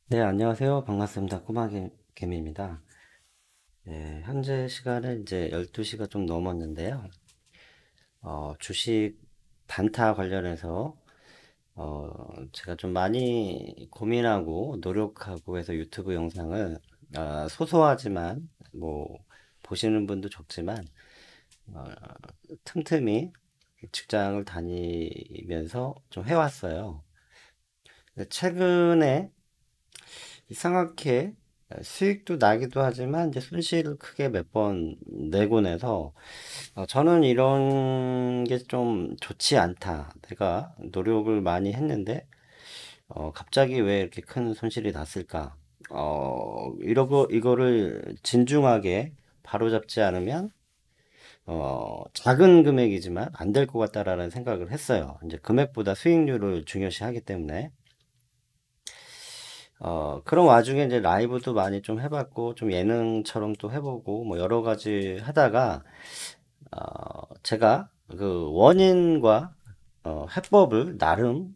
네, 안녕하세요. 반갑습니다. 개미입니다. 네, 현재 시간은 이제 12시가 좀 넘었는데요. 주식 단타 관련해서, 제가 좀 많이 고민하고 노력하고 해서 유튜브 영상을, 소소하지만, 뭐, 보시는 분도 적지만, 어, 틈틈이 직장을 다니면서 좀 해왔어요. 근데 최근에 이상하게 수익도 나기도 하지만 이제 손실을 크게 몇 번 내고 내서 저는 이런 게 좀 좋지 않다. 내가 노력을 많이 했는데 갑자기 왜 이렇게 큰 손실이 났을까? 이러고 이거를 진중하게 바로잡지 않으면 작은 금액이지만 안 될 것 같다라는 생각을 했어요. 이제 금액보다 수익률을 중요시하기 때문에. 그런 와중에 이제 라이브도 많이 좀 해봤고, 좀 예능처럼 또 해보고, 뭐 여러 가지 하다가, 제가 그 원인과 해법을 나름,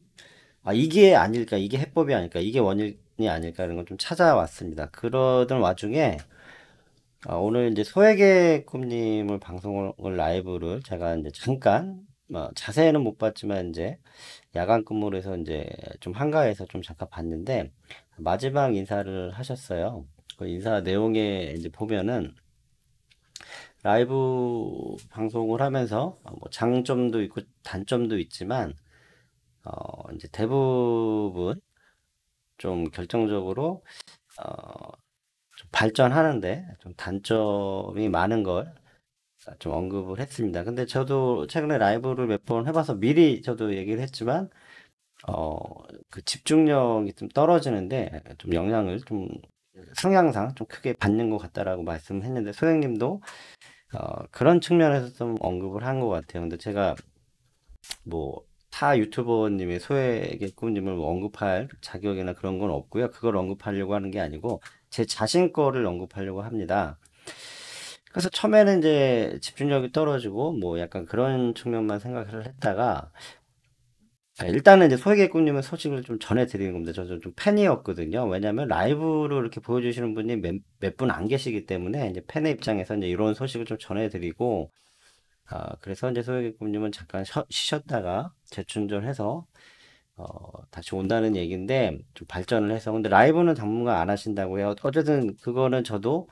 이게 아닐까, 이게 해법이 아닐까, 이게 원인이 아닐까, 이런 걸 좀 찾아왔습니다. 그러던 와중에, 오늘 이제 소액의 꿈님을 방송을 라이브를 제가 이제 잠깐, 자세히는 못 봤지만 이제 야간 근무를 해서 이제 좀 한가해서 좀 잠깐 봤는데 마지막 인사를 하셨어요. 그 인사 내용에 이제 보면은 라이브 방송을 하면서 뭐 장점도 있고 단점도 있지만 이제 대부분 좀 결정적으로 좀 발전하는데 좀 단점이 많은 걸 좀 언급을 했습니다. 근데 저도 최근에 라이브를 몇 번 해봐서 미리 저도 얘기를 했지만 어, 그 집중력이 좀 떨어지는데 좀 영향을 좀 성향상 좀 크게 받는 것 같다라고 말씀했는데 소장님도 그런 측면에서 좀 언급을 한 것 같아요. 근데 제가 뭐 타 유튜버님의 소액의 꿈님을 뭐 언급할 자격이나 그런 건 없고요. 그걸 언급하려고 하는 게 아니고 제 자신 거를 언급하려고 합니다. 그래서 처음에는 이제 집중력이 떨어지고 뭐 약간 그런 측면만 생각을 했다가 일단은 이제 소액의 꿈님은 소식을 좀 전해드리는 겁니다. 저도 좀 팬이었거든요. 왜냐면 라이브로 이렇게 보여주시는 분이 몇 분 안 계시기 때문에 이제 팬의 입장에서 이제 이런 소식을 좀 전해드리고, 그래서 이제 소액의 꿈님은 잠깐 쉬셨다가 재충전해서, 다시 온다는 얘기인데 좀 발전을 해서. 근데 라이브는 당분간 안 하신다고 해요. 어쨌든 그거는 저도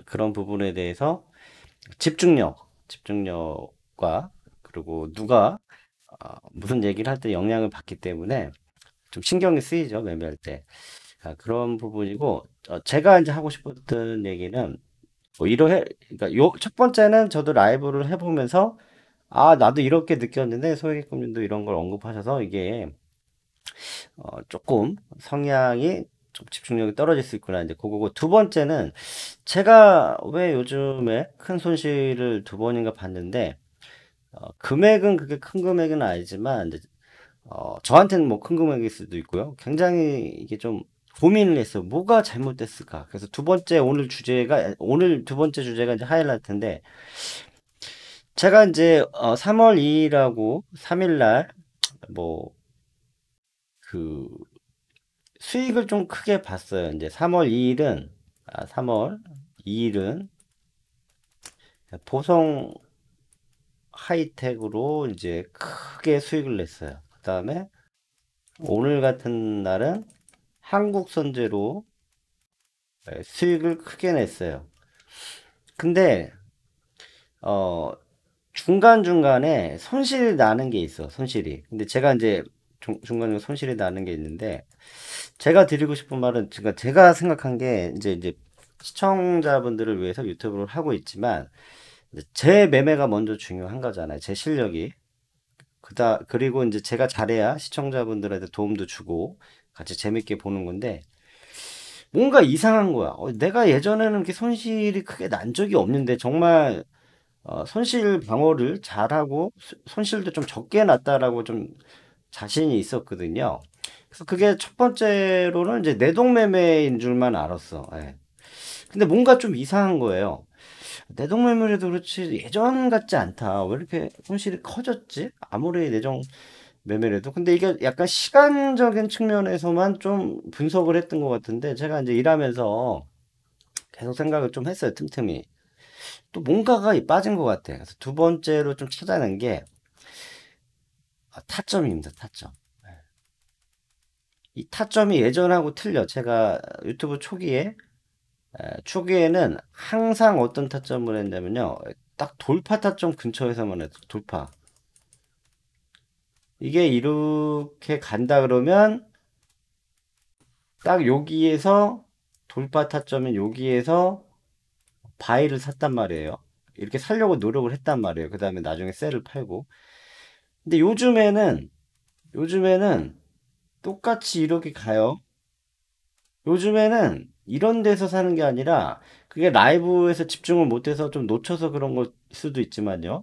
그런 부분에 대해서 집중력과 그리고 누가 무슨 얘기를 할 때 영향을 받기 때문에 좀 신경이 쓰이죠, 매매할 때. 그런 부분이고, 제가 이제 하고 싶었던 얘기는, 뭐, 그러니까 첫 번째는 저도 라이브를 해보면서, 나도 이렇게 느꼈는데, 소액금융도 이런 걸 언급하셔서, 이게, 조금 성향이 좀 집중력이 떨어질 수 있구나. 이제 그거고, 두 번째는, 제가 왜 요즘에 큰 손실을 두 번인가 봤는데, 금액은 그게 큰 금액은 아니지만, 저한테는 뭐 큰 금액일 수도 있고요. 굉장히 이게 좀 고민을 했어요. 뭐가 잘못됐을까? 그래서 오늘 두 번째 주제가 이제 하이라이트인데, 제가 이제 3월 2일하고 3일 날, 뭐, 그, 수익을 좀 크게 봤어요. 이제 3월 2일은 보성 하이텍으로 이제 크게 수익을 냈어요. 그 다음에 오늘 같은 날은 한국 선제로 수익을 크게 냈어요. 근데 어 중간중간에 손실이 나는 게 있어. 손실이. 근데 제가 이제 중간에 손실이 나는 게 있는데 제가 드리고 싶은 말은 제가 생각한 게 이제 시청자분들을 위해서 유튜브를 하고 있지만 이제 제 매매가 먼저 중요한 거잖아요. 제 실력이. 그리고 이제 제가 잘해야 시청자분들한테 도움도 주고 같이 재밌게 보는 건데 뭔가 이상한 거야. 내가 예전에는 이렇게 손실이 크게 난 적이 없는데 정말 손실 방어를 잘하고 손실도 좀 적게 났다라고 좀 자신이 있었거든요. 그래서 그게 첫 번째로는 이제 내동매매인 줄만 알았어. 예. 근데 뭔가 좀 이상한 거예요. 내동매매라도 그렇지 예전 같지 않다. 왜 이렇게 손실이 커졌지? 아무리 내정 매매를 해도. 근데 이게 약간 시간적인 측면에서만 좀 분석을 했던 것 같은데, 제가 이제 일하면서 계속 생각을 좀 했어요, 틈틈이. 또 뭔가가 빠진 것 같아요. 그래서 두 번째로 좀 찾아낸 게 타점입니다, 타점. 이 타점이 예전하고 틀려. 제가 유튜브 초기에는 항상 어떤 타점을 했냐면요. 딱 돌파 타점 근처에서만 해도 돌파. 이게 이렇게 간다 그러면 딱 여기에서 돌파 타점은 여기에서 바이를 샀단 말이에요. 이렇게 살려고 노력을 했단 말이에요. 그 다음에 나중에 셀을 팔고. 근데 요즘에는 똑같이 이렇게 가요. 요즘에는 이런 데서 사는 게 아니라 그게 라이브에서 집중을 못해서 좀 놓쳐서 그런 걸 수도 있지만요.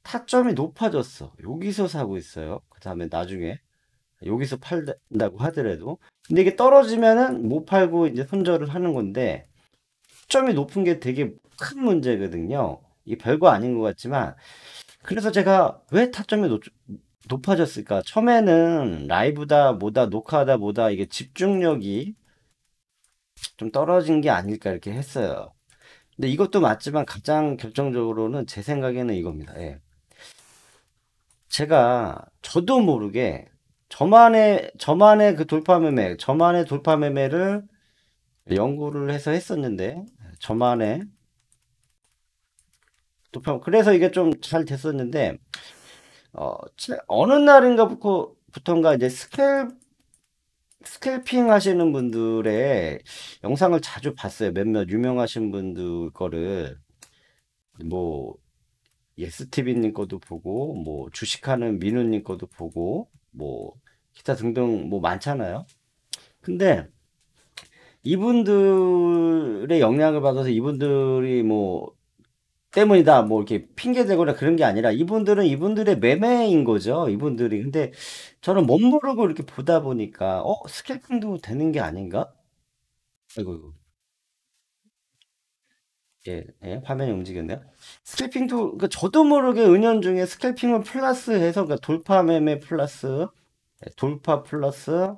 타점이 높아졌어. 여기서 사고 있어요. 그 다음에 나중에 여기서 팔다고 하더라도. 근데 이게 떨어지면은 못 팔고 이제 손절을 하는 건데 타점이 높은 게 되게 큰 문제거든요. 이게 별거 아닌 것 같지만 그래서 제가 왜 타점이 높아졌을까? 처음에는 라이브다 뭐다 녹화다 뭐다 이게 집중력이 좀 떨어진 게 아닐까 이렇게 했어요. 근데 이것도 맞지만 가장 결정적으로는 제 생각에는 이겁니다. 예. 제가 저도 모르게 저만의 돌파 매매를 연구를 해서 했었는데 저만의 돌파 그래서 이게 좀 잘 됐었는데 어느 날인가부터인가 이제 스캘핑 하시는 분들의 영상을 자주 봤어요. 몇몇 유명하신 분들 거를 뭐 예스티비님 거도 보고 뭐 주식하는 민우님 거도 보고 뭐 기타 등등 뭐 많잖아요. 근데 이분들의 영향을 받아서 이분들이 뭐 때문이다 뭐 이렇게 핑계 대거나 그런 게 아니라 이분들은 이분들의 매매인 거죠. 이분들이. 근데 저는 멋모르고 이렇게 보다 보니까 스캘핑도 되는 게 아닌가? 아이고 이고. 예, 예, 화면이 움직였네요. 스캘핑도 그러니까 저도 모르게 은연중에 스캘핑을 플러스해서 그러니까 돌파 매매 플러스 돌파 플러스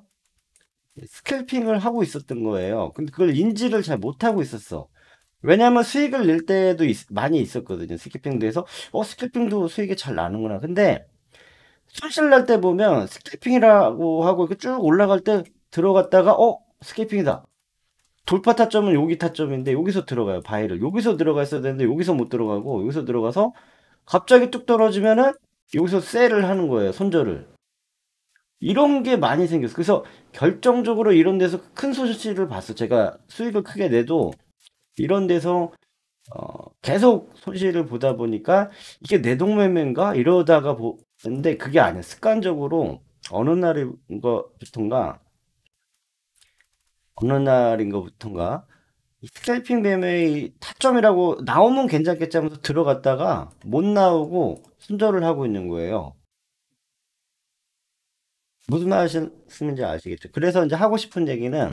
스캘핑을 하고 있었던 거예요. 근데 그걸 인지를 잘 못하고 있었어. 왜냐면 수익을 낼 때도 많이 있었거든요. 스캘핑도 해서 스캘핑도 수익이 잘 나는구나. 근데 손실 날 때 보면 스캘핑이라고 하고 이렇게 쭉 올라갈 때 들어갔다가 스캘핑이다. 돌파 타점은 여기 타점인데 여기서 들어가요. 바이를 여기서 들어가 있어야 되는데 여기서 못 들어가고 여기서 들어가서 갑자기 뚝 떨어지면은 여기서 셀을 하는 거예요. 손절을. 이런 게 많이 생겼어. 그래서 결정적으로 이런 데서 큰 손실을 봤어. 제가 수익을 크게 내도 이런 데서 계속 손실을 보다 보니까 이게 내 동매매인가 이러다가 보는데 그게 아니야. 습관적으로 어느 날인가부턴가 어느 날인가부턴가 이 스캘핑 매매의 타점이라고 나오면 괜찮겠지 하면서 들어갔다가 못 나오고 손절을 하고 있는 거예요. 무슨 말씀인지 아시겠죠? 그래서 이제 하고 싶은 얘기는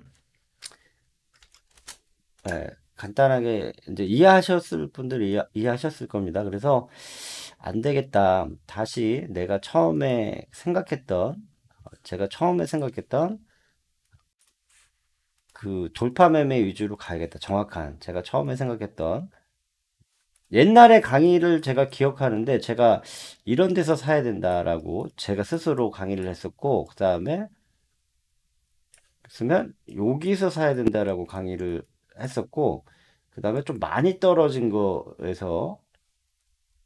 간단하게 이제 이해하셨을 분들이 이해하셨을 겁니다. 그래서 안 되겠다. 다시 제가 처음에 생각했던 그 돌파 매매 위주로 가야겠다. 정확한 제가 처음에 생각했던 옛날에 강의를 제가 기억하는데 제가 이런 데서 사야 된다라고 제가 스스로 강의를 했었고 그 다음에 쓰면 여기서 사야 된다라고 강의를 했었고 그 다음에 좀 많이 떨어진 거에서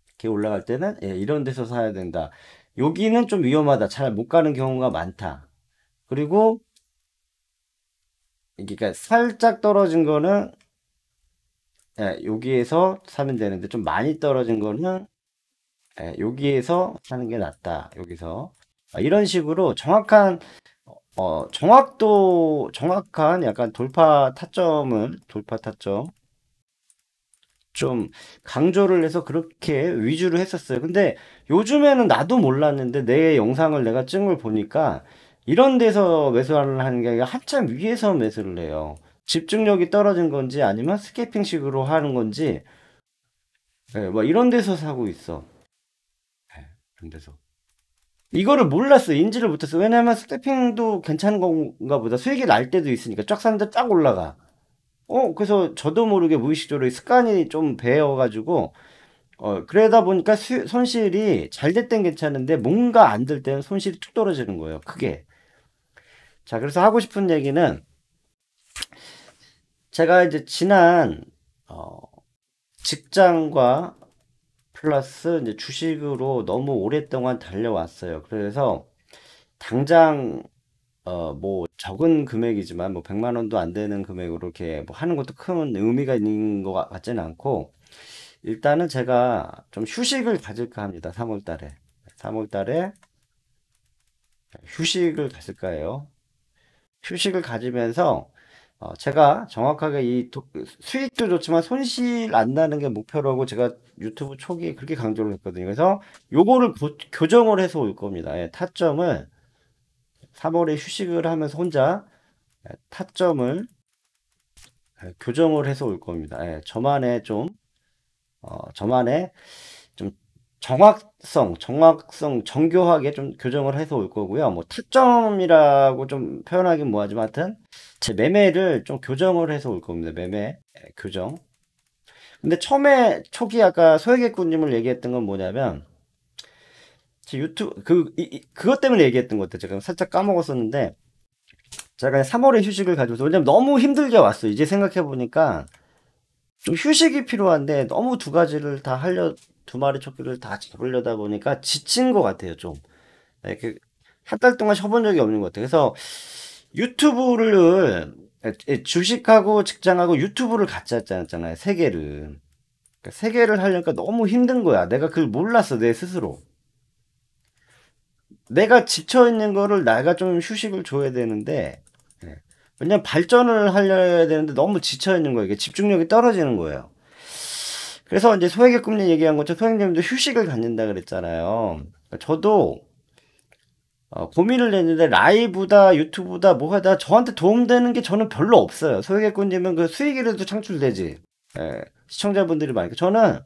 이렇게 올라갈 때는 이런 데서 사야 된다. 여기는 좀 위험하다. 잘 못 가는 경우가 많다. 그리고 그러니까 살짝 떨어진 거는 여기에서 사면 되는데 좀 많이 떨어진 거는 여기에서 사는 게 낫다. 여기서 이런 식으로 정확한 약간 돌파 타점 좀 강조를 해서 그렇게 위주로 했었어요. 근데 요즘에는 나도 몰랐는데 내 영상을 내가 찍은 걸 보니까 이런 데서 매수를 하는 게 아니라 한참 위에서 매수를 해요. 집중력이 떨어진 건지 아니면 스캐핑식으로 하는 건지 뭐 이런 데서 사고 있어. 이런 데서. 이거를 몰랐어. 인지를 못했어. 왜냐면 스태핑도 괜찮은 건가 보다. 수익이 날 때도 있으니까 쫙 샀는데 쫙 올라가. 그래서 저도 모르게 무의식적으로 이 습관이 좀 배어가지고, 그러다 보니까 손실이 잘 될 땐 괜찮은데 뭔가 안 될 때는 손실이 툭 떨어지는 거예요. 크게. 자, 그래서 하고 싶은 얘기는 제가 이제 지난, 어, 직장과 플러스 이제 주식으로 너무 오랫동안 달려왔어요. 그래서 당장 뭐 적은 금액이지만 뭐 100만 원도 안 되는 금액으로 이렇게 뭐 하는 것도 큰 의미가 있는 것 같지는 않고 일단은 제가 좀 휴식을 가질까 합니다. 3월 달에. 3월 달에 휴식을 가질까 해요. 휴식을 가지면서 제가 정확하게 수익도 좋지만 손실 안 나는 게 목표라고 제가 유튜브 초기에 그렇게 강조를 했거든요. 그래서 요거를 교정을 해서 올 겁니다. 예, 타점을 3월에 휴식을 하면서 혼자 타점을 교정을 해서 올 겁니다. 예, 저만의 좀 정확성, 정교하게 좀 교정을 해서 올 거고요. 뭐 타점이라고 좀 표현하긴 뭐하지만 하여튼 제 매매를 좀 교정을 해서 올 겁니다. 매매 교정. 근데 처음에 초기 아까 소액개꾸님을 얘기했던 건 뭐냐면 제 유튜브 그것 때문에 얘기했던 것 같아요. 제가 살짝 까먹었었는데 제가 3월에 휴식을 가져서 왜냐면 너무 힘들게 왔어요. 이제 생각해 보니까 좀 휴식이 필요한데 너무 두 가지를 다 두 마리 토끼를 다 잡으려다 보니까 지친 것 같아요, 좀. 네, 한 달 동안 쉬어본 적이 없는 것 같아요. 그래서 유튜브를, 주식하고 직장하고 유튜브를 같이 했잖아요, 세 개를. 그러니까 세 개를 하려니까 너무 힘든 거야. 내가 그걸 몰랐어, 내 스스로. 내가 지쳐있는 거를 내가 좀 휴식을 줘야 되는데, 예. 왜냐면 발전을 하려야 되는데 너무 지쳐있는 거예요. 이게 집중력이 떨어지는 거예요. 그래서 이제 소액의 꿈님 얘기한 것처럼 소액님도 휴식을 갖는다 그랬잖아요. 그러니까 저도 고민을 했는데 라이브다 유튜브다 뭐하다 저한테 도움되는 게 저는 별로 없어요. 소액의 꿈님은 그 수익이라도 창출되지. 예, 시청자분들이 많으니까 저는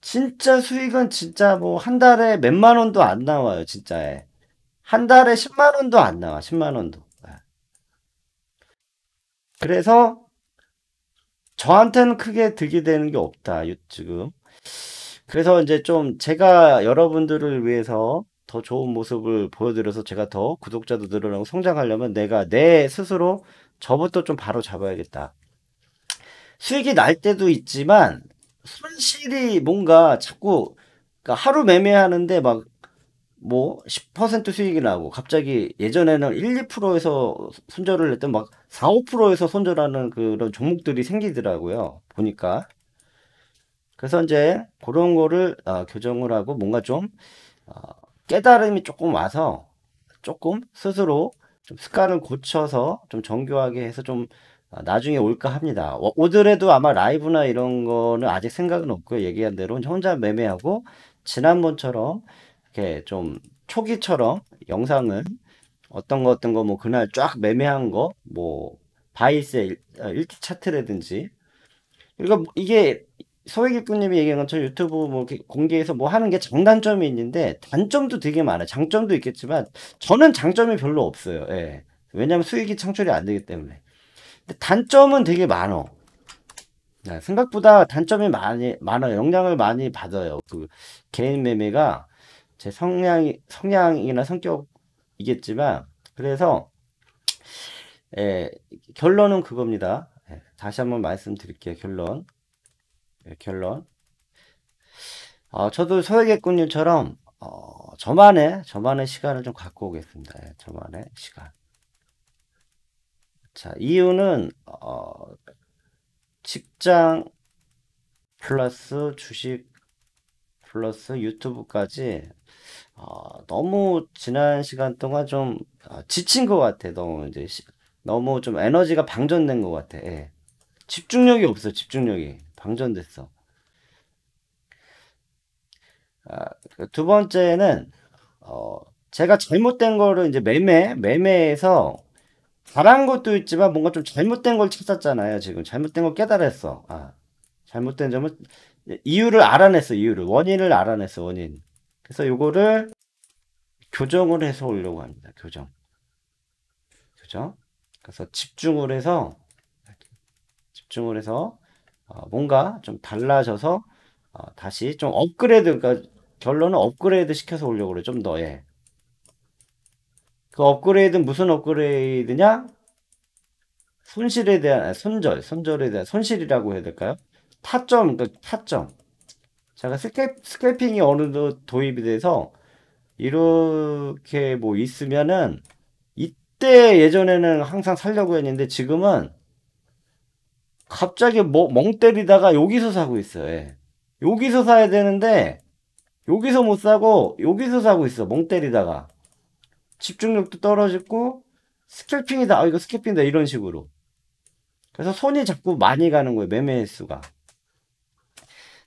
진짜 수익은 진짜 뭐 한 달에 몇만 원도 안 나와요. 진짜에. 한 달에 10만 원도 안 나와. 10만 원도. 예. 그래서 저한테는 크게 득이 되는 게 없다. 지금. 그래서 이제 좀 제가 여러분들을 위해서 더 좋은 모습을 보여드려서 제가 더 구독자도 늘어나고 성장하려면 내가 내 스스로 저부터 좀 바로 잡아야겠다. 수익이 날 때도 있지만 손실이 뭔가 자꾸 그러니까 하루 매매하는데 막 뭐 10% 수익이 나고 갑자기 예전에는 1, 2%에서 손절을 했던 막 4, 5%에서 손절하는 그런 종목들이 생기더라고요. 보니까. 그래서 이제 그런 거를 교정을 하고 뭔가 좀 어, 깨달음이 조금 와서 조금 스스로 좀 습관을 고쳐서 좀 정교하게 해서 좀 나중에 올까 합니다. 오더라도 아마 라이브나 이런 거는 아직 생각은 없고요. 얘기한 대로 혼자 매매하고 지난번처럼 이렇게 좀 초기처럼 영상을 어떤 거 뭐 그날 쫙 매매한 거 뭐 바이세 1티 차트라든지 그러니까 이게 소액일꾼님이 얘기한 것처럼 유튜브 뭐 이렇게 공개해서 뭐 하는 게 장단점이 있는데 단점도 되게 많아요. 장점도 있겠지만 저는 장점이 별로 없어요. 예. 왜냐하면 수익이 창출이 안 되기 때문에. 근데 단점은 되게 많어. 네, 생각보다 단점이 많아요. 영향을 많이 받아요. 그 개인 매매가 제 성향이나 성격이겠지만 그래서 예, 결론은 그겁니다. 예, 다시 한번 말씀드릴게요. 결론. 저도 소액객군님처럼 저만의 시간을 좀 갖고 오겠습니다. 예, 저만의 시간. 자, 이유는 직장 플러스 주식 플러스 유튜브까지 너무 지난 시간 동안 좀 지친 것 같아. 너무 좀 에너지가 방전된 것 같아. 예. 집중력이 없어. 집중력이 방전됐어. 두 번째는 어, 제가 잘못된 거를 이제 매매에서 잘한 것도 있지만 뭔가 좀 잘못된 걸 찾았잖아요. 지금 잘못된 걸 깨달았어. 잘못된 점을 이유를 알아냈어. 원인을 알아냈어. 원인. 그래서 요거를 교정을 해서 오려고 합니다. 교정. 교정. 그래서 집중을 해서 뭔가 좀 달라져서 다시 좀 업그레이드, 그러니까 결론은 업그레이드 시켜서 오려고 그래. 좀 더, 예. 그 업그레이드는 무슨 업그레이드냐? 손실에 대한, 손절에 대한 손실이라고 해야 될까요? 타점, 그러니까 타점. 제가 스캘핑이 어느 정도 도입이 돼서 이렇게 뭐 있으면은 이때 예전에는 항상 살려고 했는데 지금은 갑자기 뭐 멍 때리다가 여기서 사고 있어요. 예. 여기서 사야 되는데 여기서 못 사고 여기서 사고 있어. 멍 때리다가 집중력도 떨어지고 스캘핑이다. 이거 스캘핑이다. 이런 식으로. 그래서 손이 자꾸 많이 가는 거예요. 매매 횟수가.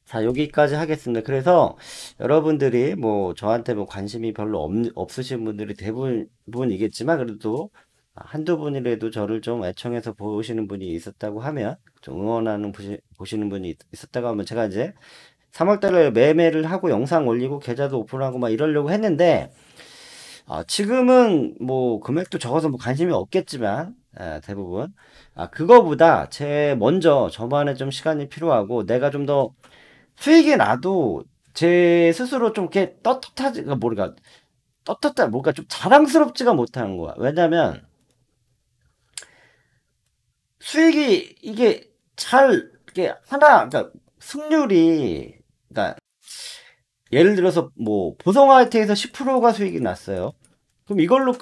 자, 여기까지 하겠습니다. 그래서 여러분들이 뭐 저한테 뭐 관심이 별로 없으신 분들이 대부분이겠지만 그래도 한두 분이라도 저를 좀 애청해서 보시는 분이 있었다고 하면 좀 응원하는 보시는 분이 있었다고 하면 제가 이제 3월달에 매매를 하고 영상 올리고 계좌도 오픈하고 막 이러려고 했는데 지금은 뭐 금액도 적어서 뭐 관심이 없겠지만 대부분 그거보다 먼저 저만의 좀 시간이 필요하고 내가 좀 더 수익이 나도 제 스스로 좀 이렇게 떳떳하지가 뭐랄까 떳떳다 뭔가 좀 자랑스럽지가 못하는 거야. 왜냐면 수익이 이게 이게 그러니까 승률이 그러니까 예를 들어서 뭐 보성화이트에서 10%가 수익이 났어요. 그럼 이걸로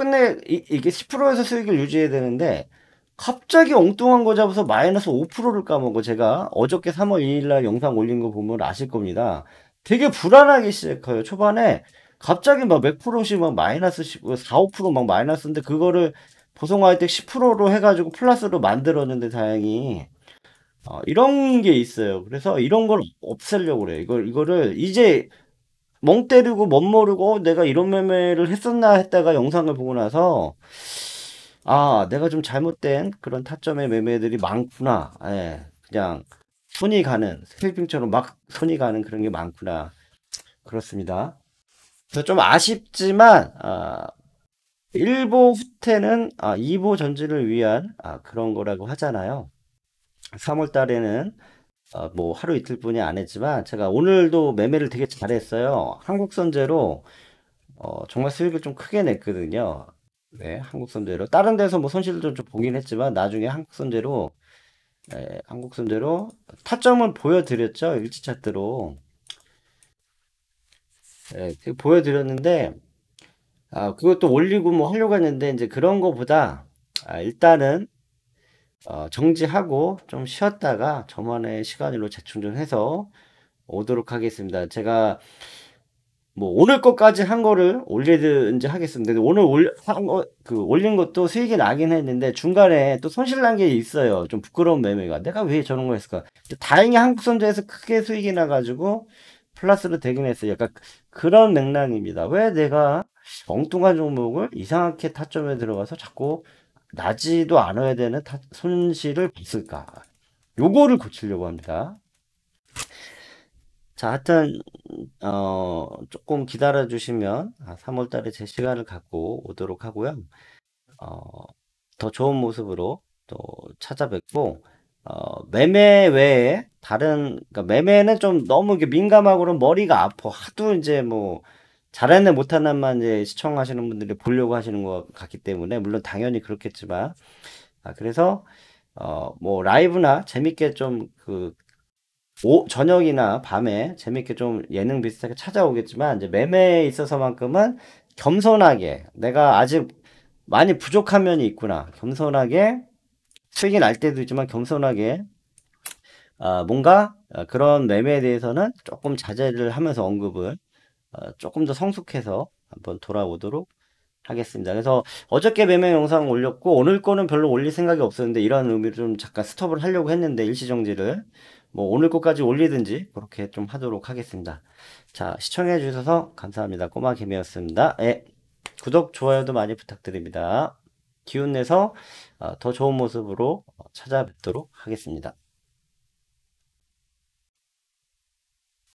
이게 10%에서 수익을 유지해야 되는데 갑자기 엉뚱한 거 잡아서 마이너스 5%를 까먹어. 제가 어저께 3월 2일 날 영상 올린 거 보면 아실 겁니다. 되게 불안하기 시작해요. 초반에 갑자기 막 몇 프로씩 막 마이너스 4, 5%막 마이너스인데 그거를 보송할 때 10%로 해가지고 플러스로 만들었는데 다행히 이런 게 있어요. 그래서 이런 걸 없애려고 그래요. 이거를 이제 멍 때리고 멋 모르고 내가 이런 매매를 했었나 했다가 영상을 보고 나서 내가 좀 잘못된 그런 타점의 매매들이 많구나. 예, 그냥 손이 가는 스캘핑처럼 막 손이 가는 그런 게 많구나. 그렇습니다. 그래서 좀 아쉽지만 1보 후퇴는 2보 전진을 위한 그런 거라고 하잖아요. 3월 달에는 뭐 하루 이틀뿐이 안 했지만 제가 오늘도 매매를 되게 잘했어요. 한국선제로 정말 수익을 좀 크게 냈거든요. 네, 한국선제로. 다른 데서 뭐 손실도 좀 보긴 했지만 나중에 한국선제로 타점은 보여드렸죠. 일치 차트로. 보여드렸는데 그것도 올리고 뭐 하려고 했는데 이제 그런 거보다 일단은 정지하고 좀 쉬었다가 저만의 시간으로 재충전해서 오도록 하겠습니다. 제가 뭐 오늘 것까지 한 거를 올리든지 하겠습니다. 근데 오늘 올린 것도 수익이 나긴 했는데 중간에 또 손실 난 게 있어요. 좀 부끄러운 매매가. 내가 왜 저런 거 했을까? 근데 다행히 한국선제에서 크게 수익이 나가지고 플러스로 되긴 했어요. 약간 그런 맥락입니다. 왜 내가 엉뚱한 종목을 이상하게 타점에 들어가서 자꾸 나지도 않아야 되는 손실을 봤을까? 요거를 고치려고 합니다. 자, 하여튼 조금 기다려 주시면 3월 달에 제 시간을 갖고 오도록 하고요. 어, 더 좋은 모습으로 또 찾아뵙고 매매 외에 그러니까 매매는 좀 너무 이게 민감하고 그러면 머리가 아파. 하도 이제 뭐 잘했네 못하나만 이제 시청하시는 분들이 보려고 하시는 것 같기 때문에 물론 당연히 그렇겠지만 그래서 뭐 라이브나 재밌게 좀그 저녁이나 밤에 재밌게 좀 예능 비슷하게 찾아오겠지만 이제 매매에 있어서만큼은 겸손하게 내가 아직 많이 부족한 면이 있구나. 겸손하게 수익이 날 때도 있지만 겸손하게 뭔가 그런 매매에 대해서는 조금 자제를 하면서 언급을 조금 더 성숙해서 한번 돌아오도록 하겠습니다. 그래서 어저께 매매 영상 올렸고 오늘 거는 별로 올릴 생각이 없었는데 이런 의미로 좀 잠깐 스톱을 하려고 했는데 일시정지를 뭐 오늘 거까지 올리든지 그렇게 좀 하도록 하겠습니다. 자, 시청해 주셔서 감사합니다. 꼬마 개미였습니다. 예, 구독, 좋아요도 많이 부탁드립니다. 기운 내서 더 좋은 모습으로 찾아뵙도록 하겠습니다.